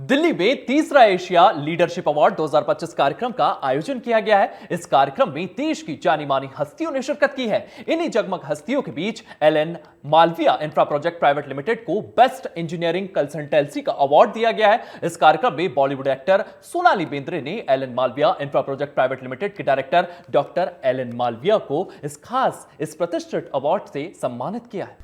दिल्ली में तीसरा Asia leadership award 2025 कार्यक्रम का आयोजन किया गया है। इस कार्यक्रम में देश की जानी मानी हस्तियों ने शिरकत की है। इन्हीं जगमग हस्तियों के बीच Alan Malviya infra project private limited को बेस्ट इंजीनियरिंग कंसल्टेंसी का अवार्ड दिया गया है। इस कार्यक्रम में बॉलीवुड एक्टर सोनाली बेंद्रे ने Alan Malviya infra project private limited के डायरेक्टर डॉक्टर एलन मालविया को इस प्रतिष्ठित अवार्ड से सम्मानित किया है।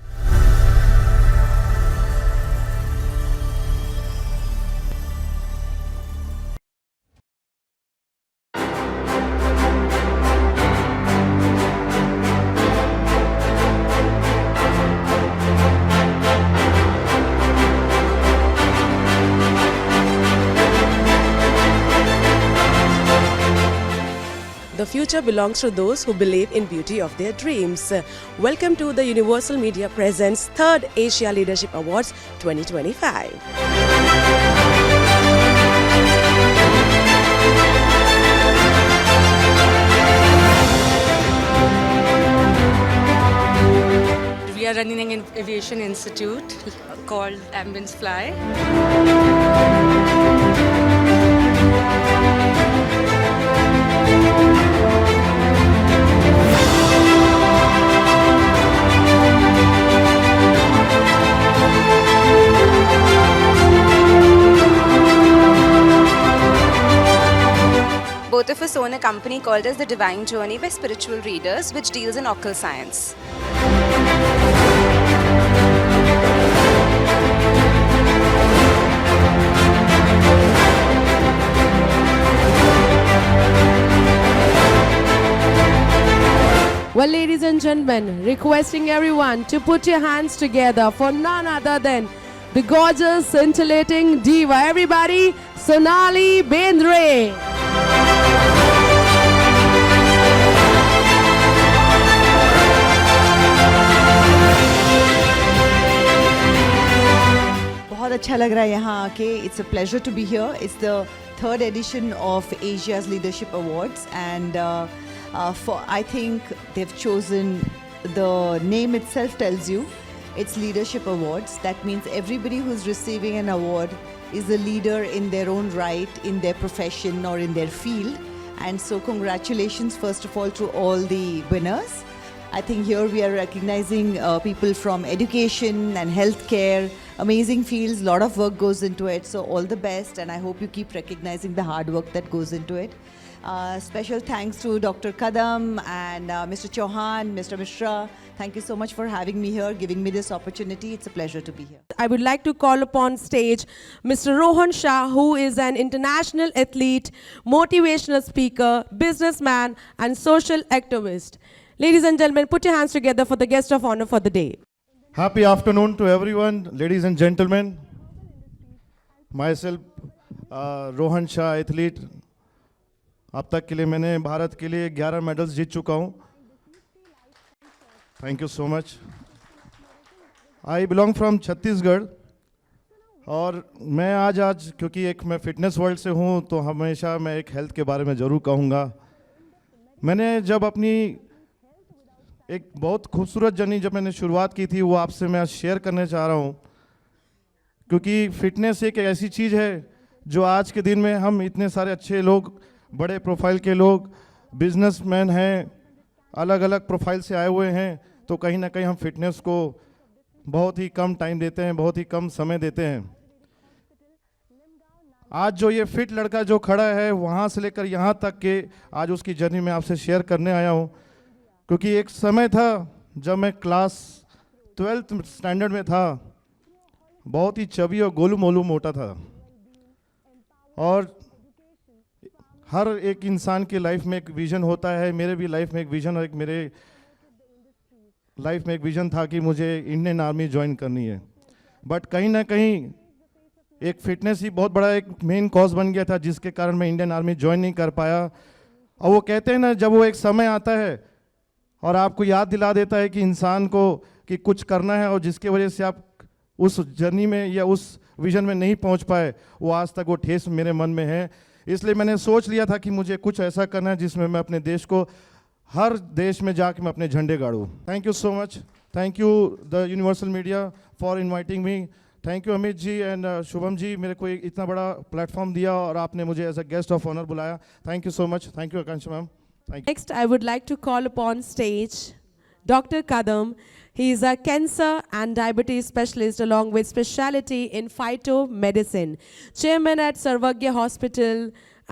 The future belongs to those who believe in beauty of their dreams. Welcome to the Universal Media Presents 3rd Asia Leadership Awards 2025. We are running an aviation institute called Ambience Fly. Both of us own a company called as The Divine Journey by Spiritual Readers, which deals in occult science. Well, ladies and gentlemen, requesting everyone to put your hands together for none other than the gorgeous, scintillating diva. Everybody, Sonali Bendre. बहुत अच्छा लग रहा है यहाँ आके. It's a pleasure to be here. It's the 3rd edition of Asia's Leadership Awards, and I think they've chosen, the name itself tells you it's Leadership Awards. That means everybody who's receiving an award is a leader in their own right, in their profession or in their field. And so congratulations first of all to all the winners. I think here we are recognizing people from education and healthcare, amazing fields, a lot of work goes into it. So all the best, and I hope you keep recognizing the hard work that goes into it. Special thanks to Dr. Kadam and Mr. Chauhan, Mr. Mishra. Thank you so much for having me here, giving me this opportunity. It's a pleasure to be here. I would like to call upon stage Mr. Rohan Shah, who is an international athlete, motivational speaker, businessman, and social activist. Ladies and gentlemen, put your hands together for the guest of honor for the day. Happy afternoon to everyone, ladies and gentlemen. Myself, Rohan Shah, athlete. अब तक के लिए मैंने भारत के लिए 11 medals जीत चुका हूँ. Thank you so much. I belong from Chhattisgarh, और मैं आज क्योंकि मैं फिटनेस वर्ल्ड से हूँ, तो हमेशा मैं एक हेल्थ के बारे में ज़रूर कहूँगा. मैंने जब अपनी एक बहुत खूबसूरत जर्नी जब मैंने शुरुआत की थी, वो आपसे मैं शेयर करना चाह रहा हूँ, क्योंकि फिटनेस एक ऐसी चीज़ है जो आज के दिन में हम इतने सारे अच्छे लोग, बड़े प्रोफाइल के लोग, बिजनेसमैन हैं, अलग अलग प्रोफाइल से आए हुए हैं, तो कहीं ना कहीं हम फिटनेस को बहुत ही कम टाइम देते हैं, बहुत ही कम समय देते हैं. आज जो ये फिट लड़का जो खड़ा है, वहाँ से लेकर यहाँ तक के आज उसकी जर्नी में आपसे शेयर करने आया हूँ. क्योंकि एक समय था जब मैं क्लास 12th स्टैंडर्ड में था, बहुत ही चबी और गोलू मोलू मोटा था, और हर एक इंसान की लाइफ में एक विज़न होता है. मेरे भी लाइफ में एक विज़न, और मेरे लाइफ में एक विज़न था कि मुझे इंडियन आर्मी ज्वाइन करनी है. बट कहीं ना कहीं एक फिटनेस ही बहुत बड़ा एक मेन कॉज बन गया था, जिसके कारण मैं इंडियन आर्मी ज्वाइन नहीं कर पाया. और वो कहते हैं ना, जब वो एक समय आता है और आपको याद दिला देता है कि इंसान को कि कुछ करना है, और जिसके वजह से आप उस जर्नी में या उस विज़न में नहीं पहुंच पाए, वो आज तक वो ठेस मेरे मन में है. इसलिए मैंने सोच लिया था कि मुझे कुछ ऐसा करना है जिसमें मैं अपने देश को, हर देश में जाके मैं अपने झंडे गाड़ूं. Thank you so much. Thank you, the Universal Media, for inviting me thank you Amit ji and Shubham ji, मेरे को एक इतना बड़ा प्लेटफॉर्म दिया और आपने मुझे as a guest of honour बुलाया. Thank you so much. Thank you Akanksha ma'am. Thank you. Next, I would like to call upon stage Dr. Kadam. He is a cancer and diabetes specialist along with specialty in phytomedicine, chairman at Sarvagya Hospital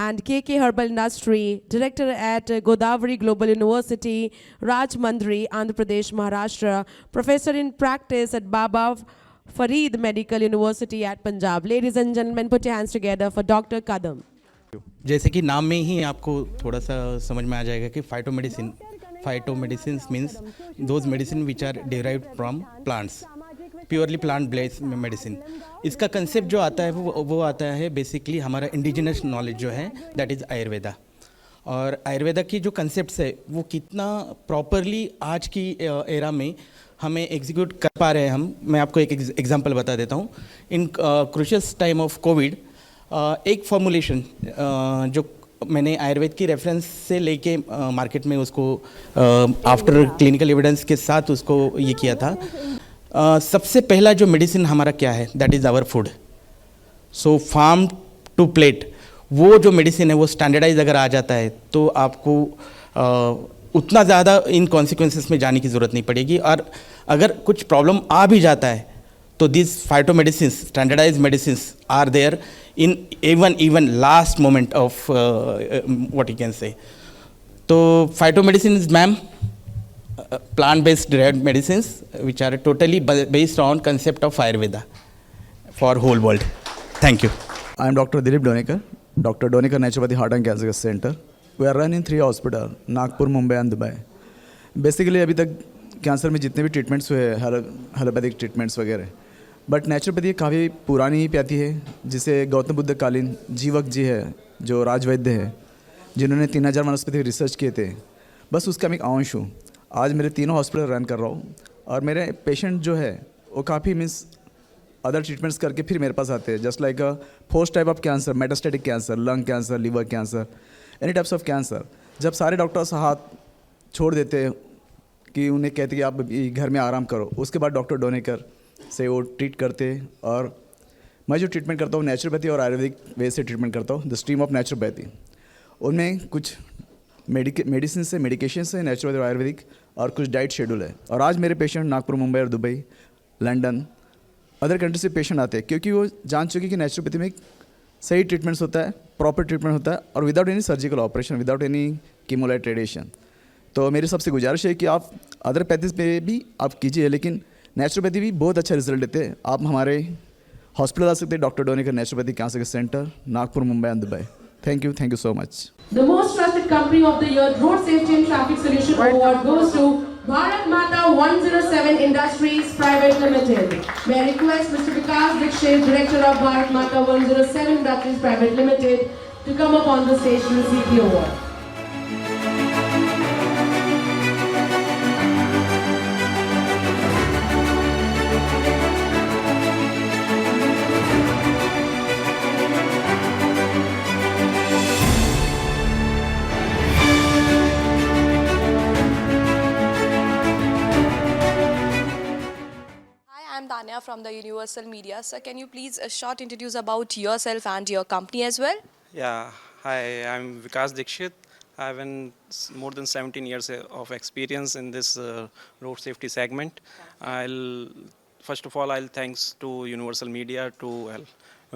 and KK Herbal Industry, director at Godavari Global University, Rajmundry, Andhra Pradesh, Maharashtra, professor in practice at Baba Farid Medical University at Punjab. Ladies and gentlemen, put your hands together for Dr. Kadam. जैसे कि नाम में ही आपको थोड़ा सा समझ में आ जाएगा कि phytomedicine means those medicine which are derived from plants, purely plant based medicine. इसका कंसेप्ट जो आता है वो आता है बेसिकली हमारा इंडिजिनस नॉलेज जो है दैट इज़ आयुर्वेदा. और आयुर्वेदा की जो कंसेप्ट्स है वो कितना प्रॉपरली आज की एरा में हमें एग्जीक्यूट कर पा रहे हैं हम. मैं आपको एक एग्जांपल बता देता हूँ. इन क्रूशियस टाइम ऑफ कोविड एक फॉर्मुलेशन जो मैंने आयुर्वेद की रेफरेंस से लेके मार्केट में उसको आफ्टर क्लिनिकल एविडेंस के साथ उसको ये किया था. सबसे पहला जो मेडिसिन हमारा क्या है that is our food. So farm to plate वो जो मेडिसिन है वो स्टैंडर्डाइज अगर आ जाता है तो आपको उतना ज़्यादा इन कॉन्सिक्वेंसेस में जाने की ज़रूरत नहीं पड़ेगी. और अगर कुछ प्रॉब्लम आ भी जाता है तो this phytomedicines, standardise medicines are there in even last moment of what you can say. So phytomedicine is ma'am plant based derived medicines which are totally based on concept of Ayurveda for whole world. Thank you. I am Dr. Dilip Donekar, Dr. Donekar Naturopathy Heart and Cancer Center. We are running 3 hospitals, Nagpur, Mumbai and Dubai. Basically अभी तक cancer में जितने भी treatments हुए allopathic treatments वगैरह, but naturopathy काफ़ी पुरानी प्याती है जिसे गौतम बुद्ध कालीन जीवक जी है जो राजवैद्य है जिन्होंने 3000 वनस्पति रिसर्च किए थे, बस उसका मैं एक अंश हूँ. आज मेरे तीनों हॉस्पिटल रन कर रहा हूँ और मेरे पेशेंट जो है वो काफ़ी मीन्स अदर ट्रीटमेंट्स करके फिर मेरे पास आते हैं. Just like a 4 type of cancer, metastatic cancer, lung cancer, liver cancer, any types of cancer. जब सारे डॉक्टर्स हाथ छोड़ देते कि उन्हें कहते कि आप घर में आराम करो, उसके बाद डॉक्टर डोनेकर से वो ट्रीट करते. और मैं जो ट्रीटमेंट करता हूँ नेचुरोपैथी और आयुर्वेदिक वे से ट्रीटमेंट करता हूँ, द स्ट्रीम ऑफ नेचुरोपैथी. उनमें कुछ मेडिसिन से, मेडिकेशन से, नेचुरोपैथी और आयुर्वेदिक, और कुछ डाइट शेड्यूल है. और आज मेरे पेशेंट नागपुर, मुंबई और दुबई, लंदन, अदर कंट्री से पेशेंट आते हैं क्योंकि वो जान चुके कि नेचुरोपैथी में सही ट्रीटमेंट्स होता है, प्रॉपर ट्रीटमेंट होता है और without any surgical operation, without any कीमोलाइट रेडिएशन. तो मेरी सबसे गुजारिश है कि आप अदर पैथीज पे भी आप कीजिए, लेकिन नेचुरोपैथी भी बहुत अच्छा रिजल्ट देते हैं. आप हमारे हॉस्पिटल आ सकते हैं, doctor Donekar naturopathy cancer centre, Nagpur, Mumbai and Dubai. Thank you so much. The most trusted company of the year Road Safety and Traffic Solution Award goes to Bharat Mata 107 Industries Private Limited. May I request Mr. Vikas Dikshit, Director of Bharat Mata 107 Industries Private Limited, to come up on the stage to receive the award. I'm Tanya from the Universal Media. Sir, can you please short introduce about yourself and your company as well? Yeah, hi, I'm Vikas Dikshit. I have more than 17 years of experience in this road safety segment. First of all, I'll thanks to Universal Media to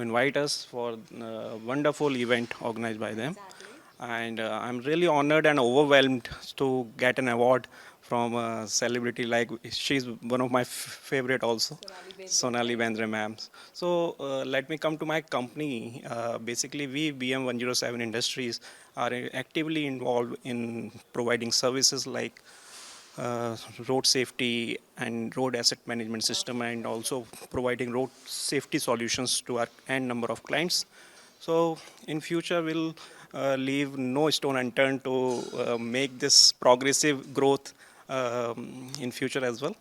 invite us for a wonderful event organized by them. And I'm really honored and overwhelmed to get an award from a celebrity like, she's one of my favorite also, Sonali Bendre ma'am. So let me come to my company. Basically, we BM107 Industries are actively involved in providing services like road safety and road asset management system, and also providing road safety solutions to our n number of clients. So in future, we'll leave no stone unturned to make this progressive growth in future as well.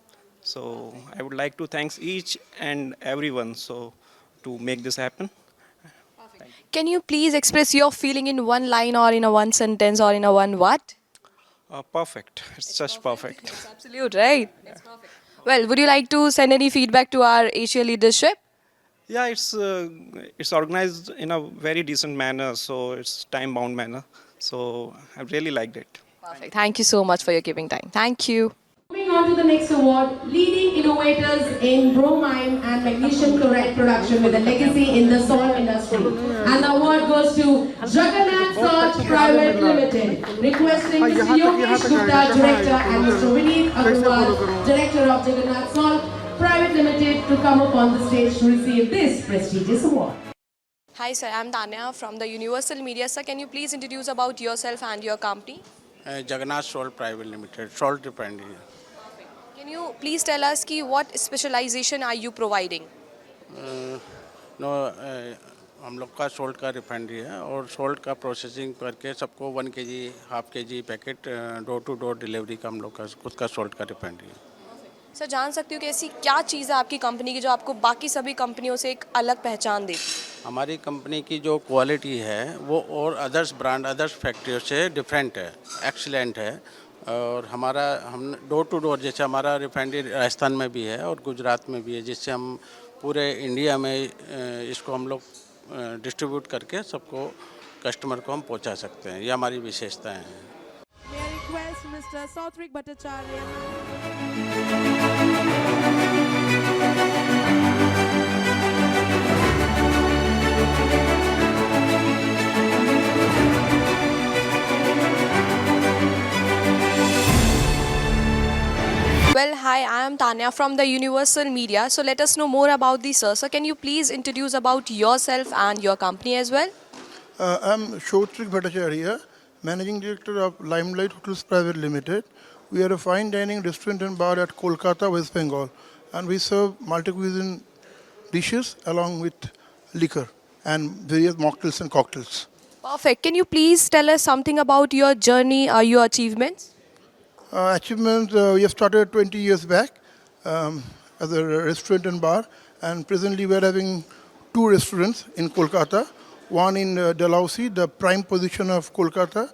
So I would like to thank each and everyone to make this happen. Can you please express your feeling in one line or in a one sentence or in a one what? Perfect. It's just perfect. It's absolute, right? That's perfect. Well, would you like to send any feedback to our Asia leadership? Yeah, it's organized in a very decent manner, so it's time-bound manner. So I really liked it. Perfect. Thank you so much for your giving time. Thank you. Moving on to the next award, Leading Innovators in Bromine and Magnesium Chloride Production with a Legacy in the Salt Industry. And the award goes to Jagannath Salt Private Limited. Requesting Mr. Yogesh Gupta, Director, and Mr. Vineet Agarwal, Director of Jagannath Salt Private Limited, to come up on the stage to receive this prestigious award. Hi sir, I'm Tanya from the Universal Media. Sir, can you please introduce about yourself and your company? Jagannath Salt Private Limited, salt refinery. Can you please tell us ki what specialization are you providing? हम लोग का salt का refinery है और salt का processing करके सबको 1 kg, half kg packet door to door delivery का हम लोग का खुद का सोल्ट का रिफाइनरी है। सर जान सकती हूँ कि ऐसी क्या चीज़ है आपकी कंपनी की जो आपको बाकी सभी कंपनियों से एक अलग पहचान देती है? हमारी कंपनी की जो क्वालिटी है वो और अदर्स ब्रांड अदर्स फैक्ट्रियों से डिफरेंट है, एक्सीलेंट है। और हम डोर टू डोर, जैसे हमारा रिफाइनरी राजस्थान में भी है और गुजरात में भी है, जिससे हम पूरे इंडिया में इसको हम लोग डिस्ट्रीब्यूट करके सबको कस्टमर को हम पहुंचा सकते हैं। ये हमारी विशेषताएं हैं। May I request Mr. Sautwik Bhattacharya. Well, hi, I am Tanya from the Universal Media. So let us know more about this, sir. So can you please introduce about yourself and your company as well? I'm Sautwik Bhattacharya, Managing Director of Limelight Hotels Private Limited. We are a fine dining restaurant and bar at Kolkata, West Bengal, and we serve multi-cuisine dishes along with liquor and various mocktails and cocktails. Perfect. Can you please tell us something about your journey or your achievements? We have started 20 years back as a restaurant and bar, and presently we are having 2 restaurants in Kolkata. One in Dalhousie, the prime position of Kolkata,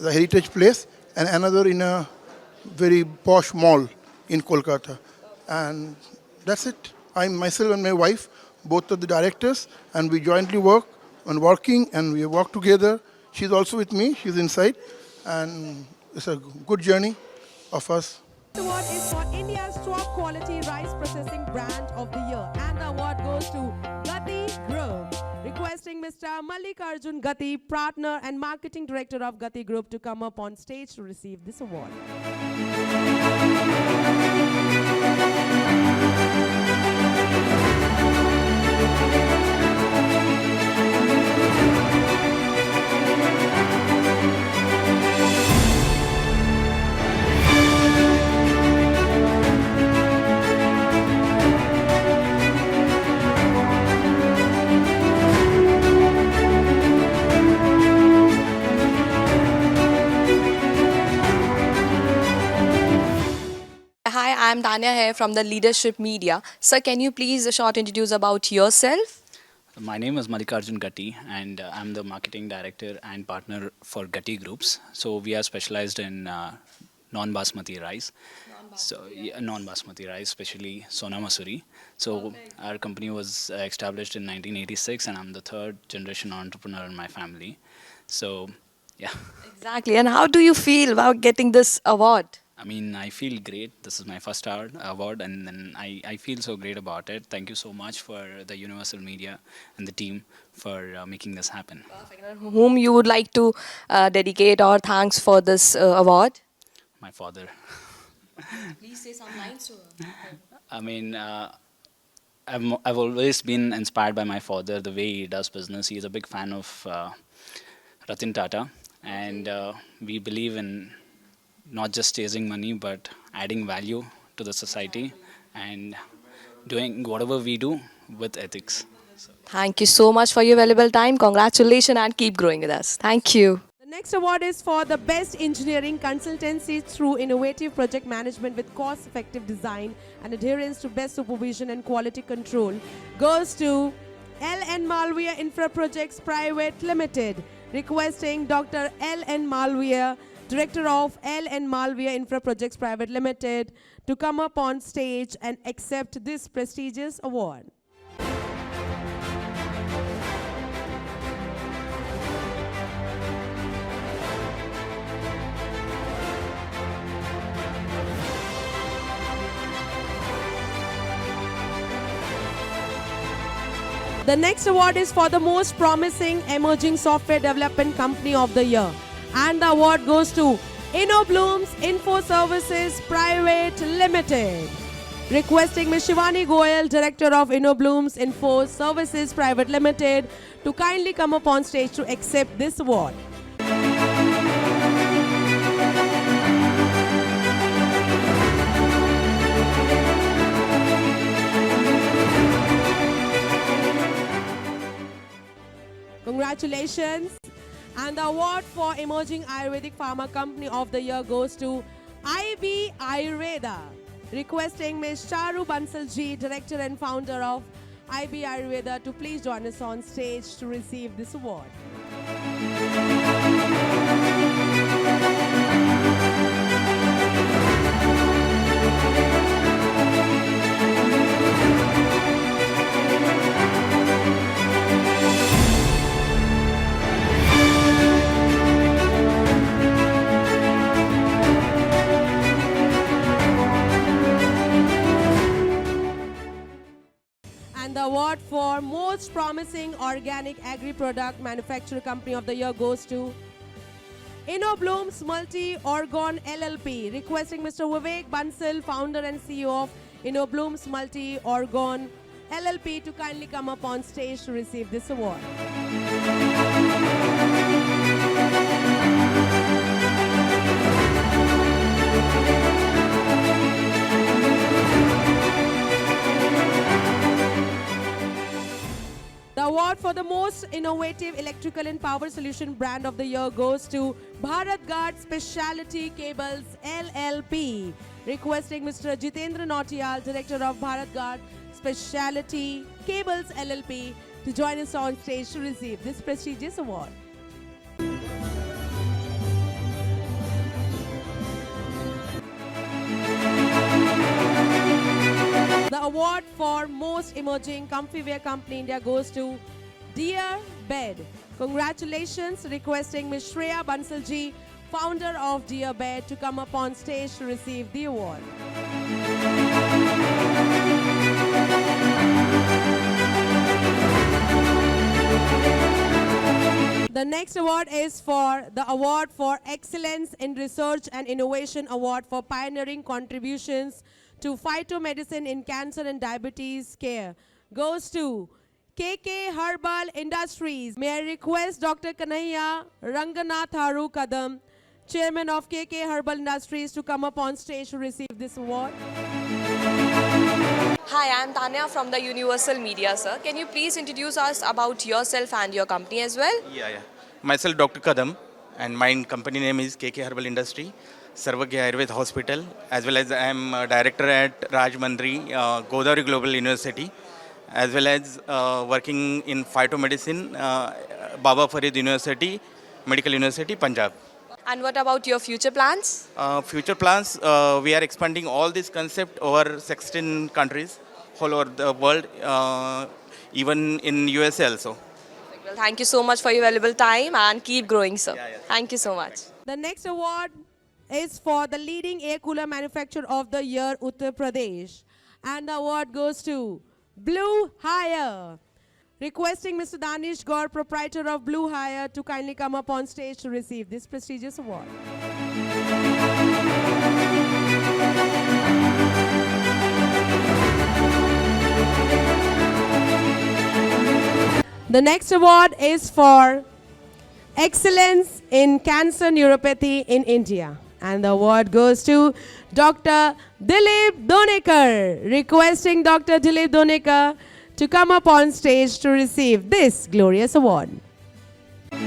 the heritage place, and another in a very posh mall in Kolkata. And that's it. I'm myself and my wife, both are the directors, and we jointly work and we work together. She's also with me, she's inside, and it's a good journey of us. The award is for India's top quality rice processing brand of the year, and the award goes to Gati Group. Requesting Mr. Mallikarjun Gati, partner and marketing director of Gati Group, to come up on stage to receive this award. Hi, I am Tanya here from the Leadership Media. Sir, can you please short introduce about yourself? My name is Mallikarjun Gatti, and I'm the marketing director and partner for Gatti Groups. So we are specialized in non-basmati rice. Non-basmati rice, especially Sona Masuri. So our company was established in 1986, and I'm the 3rd generation entrepreneur in my family. So yeah. Exactly. And how do you feel about getting this award? I mean, I feel great. This is my first award, and then I feel so great about it. Thank you so much for the Universal Media and the team for making this happen. Perfect. Whom you would like to dedicate or thanks for this award? My father. Please say some lines to her. I mean, I've always been inspired by my father, the way he does business. He is a big fan of Ratan Tata, and we believe in not just chasing money, but adding value to the society and doing whatever we do with ethics. Thank you so much for your valuable time. Congratulations and keep growing with us. Thank you. The next award is for the best engineering consultancy through innovative project management with cost-effective design and adherence to best supervision and quality control. Goes to L.N. Malviya Infra Projects Private Limited. Requesting Dr. L.N. Malviya, Director of L.N. Malviya Infra Projects Private Limited, to come up on stage and accept this prestigious award. The next award is for the most promising emerging software development company of the year. And the award goes to InnoBlooms Info Services Private Limited. Requesting Ms. Shivani Goyal, Director of InnoBlooms Info Services Private Limited, to kindly come up on stage to accept this award. Congratulations. And the award for Emerging Ayurvedic Pharma Company of the Year goes to IB Ayurveda. Requesting Ms. Charu Bansalji, Director and Founder of IB Ayurveda, to please join us on stage to receive this award. And the award for Most Promising Organic Agri-Product Manufacturer Company of the Year goes to InnoBlooms Multi-Orgon LLP. Requesting Mr. Vivek Bansal, Founder and CEO of InnoBlooms Multi-Orgon LLP, to kindly come up on stage to receive this award. The award for the most innovative electrical and power solution brand of the year goes to Bharat Guard Specialty Cables LLP. Requesting Mr. Jitendra Nautiyal, Director of Bharat Guard Specialty Cables LLP, to join us on stage to receive this prestigious award. The award for Most Emerging Comfy Wear Company India goes to Dear Bed. Congratulations. Requesting Ms. Shreya Bansalji, Founder of Dear Bed, to come up on stage to receive the award. The next award is for the Award for Excellence in Research and Innovation Award for Pioneering Contributions to Phytomedicine in Cancer and Diabetes Care goes to KK Herbal Industries. May I request Dr. Kanhaiya Ranganatharu Kadam, Chairman of KK Herbal Industries, to come up on stage to receive this award. Hi, I am Tanya from the Universal Media, sir. Can you please introduce us about yourself and your company as well? Yeah. Myself, Dr. Kadam, and my company name is KK Herbal Industry, Sarvagya Ayurved Hospital, as well as I am director at Rajmandri, Godavari Global University, as well as working in phytomedicine, Baba Farid University, Medical University, Punjab. And what about your future plans? Future plans, we are expanding all this concept over 16 countries, all over the world, even in USA also. Well, thank you so much for your valuable time and keep growing, sir. Thank you so much. The next award is for the leading air cooler manufacturer of the year, Uttar Pradesh. And the award goes to Blue Hire. Requesting Mr. Danish Gaur, proprietor of Blue Hire, to kindly come up on stage to receive this prestigious award. The next award is for Excellence in Cancer Neuropathy in India. And the award goes to Dr. Dilip Donekar. Requesting Dr. Dilip Donekar to come up on stage to receive this glorious award. Sir,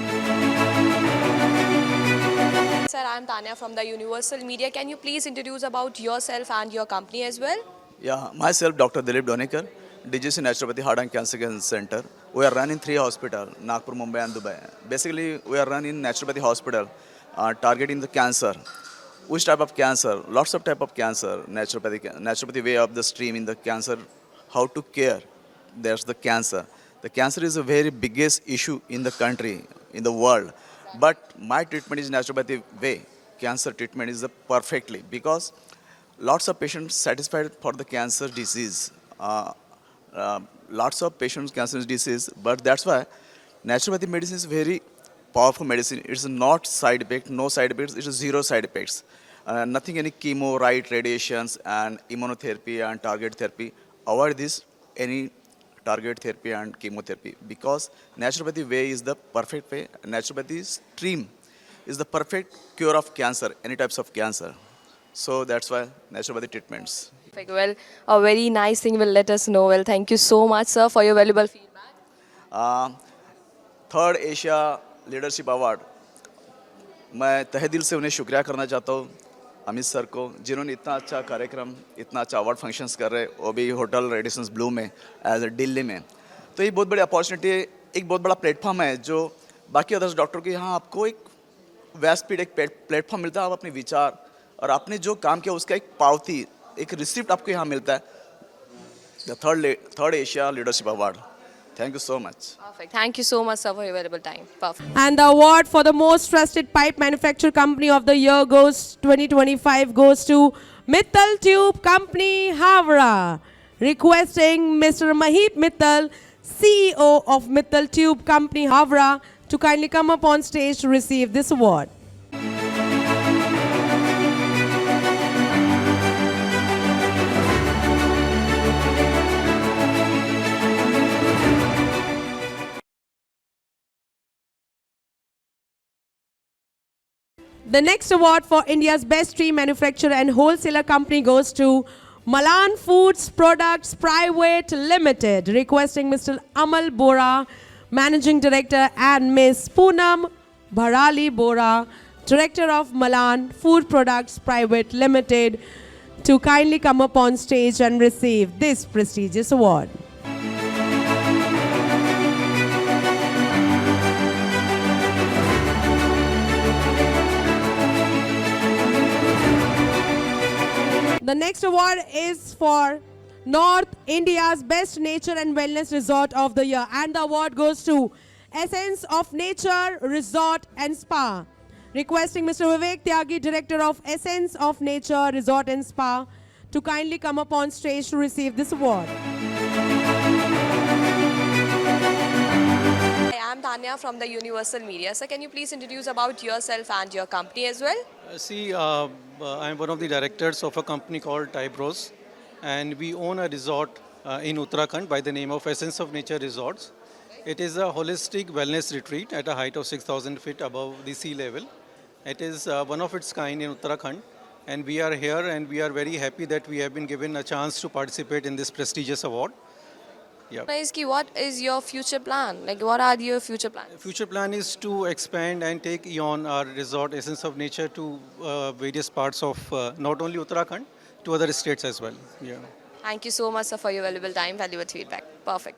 I am Tanya from the Universal Media. Can you please introduce about yourself and your company as well? Yeah, myself, Dr. Dilip Donekar, DGC Naturopathy Heart and Cancer Center. We are running 3 hospitals, Nagpur, Mumbai and Dubai. Basically, we are running naturopathy hospital, targeting the cancer. Which type of cancer? Lots of type of cancer. Naturopathy way of the stream in the cancer, how to care. There's the cancer. The cancer is the very biggest issue in the country, in the world. But my treatment is naturopathy way. Cancer treatment is perfectly, because lots of patients satisfied for the cancer disease. lots of patients cancer disease, but that's why naturopathy medicine is very powerful medicine. It's not side effect, no side effects. It's zero side effects. Nothing any chemo, right, radiations and immunotherapy and target therapy. Avoid this any target therapy and chemotherapy because naturopathy way is the perfect way. Naturopathy stream is the perfect cure of cancer, any types of cancer. So that's why naturopathy treatments. Perfect. Well, a very nice thing will let us know. Well, thank you so much, sir, for your valuable feedback. Third Asia leadership award, मैं तहे दिल से उन्हें शुक्रिया करना चाहता हूँ Amit sir को, जिन्होंने इतना अच्छा कार्यक्रम, इतना अच्छा अवार्ड फंक्शंस कर रहे, वो भी होटल रेडिसन्स ब्लू में एज ए दिल्ली में। तो ये बहुत बड़ी अपॉर्चुनिटी, एक बहुत बड़ा प्लेटफॉर्म है जो बाकी अदर्स डॉक्टर के यहाँ आपको एक व्यासपीठ, एक प्लेटफॉर्म मिलता है। आप अपने विचार और आपने जो काम किया उसका एक पावती, एक रिसिप्ट आपको यहाँ मिलता है। The third Asia leadership award. Thank you so much. Perfect. Thank you so much, sir, for your valuable time. Perfect. And the award for the most trusted pipe manufacturer company of the year 2025 goes to Mittal Tube Company, Havra. Requesting Mr. Mahip Mittal, CEO of Mittal Tube Company, Havra, to kindly come up on stage to receive this award. The next award for India's best tree manufacturer and wholesaler company goes to Malan Foods Products Private Limited. Requesting Mr. Amal Bora, Managing Director, and Ms. Poonam Bharali Bora, Director of Malan Food Products Private Limited, to kindly come up on stage and receive this prestigious award. The next award is for North India's Best Nature and Wellness Resort of the Year, and the award goes to Essence of Nature Resort and Spa. Requesting Mr. Vivek Tyagi, Director of Essence of Nature Resort and Spa, to kindly come up on stage to receive this award. I am Tanya from the Universal Media. Sir, can you please introduce about yourself and your company as well? I'm one of the directors of a company called Tybros, and we own a resort in Uttarakhand by the name of Essence of Nature Resorts. It is a holistic wellness retreat at a height of 6,000 feet above the sea level. It is one of its kind in Uttarakhand, and we are here and we are very happy that we have been given a chance to participate in this prestigious award. Yeah. What is your future plan? Like, what are your future plans? Future plan is to expand and take Eon, our resort Essence of Nature, to various parts of not only Uttarakhand, to other states as well. Yeah. Thank you so much, sir, for your valuable time, valuable feedback. Perfect.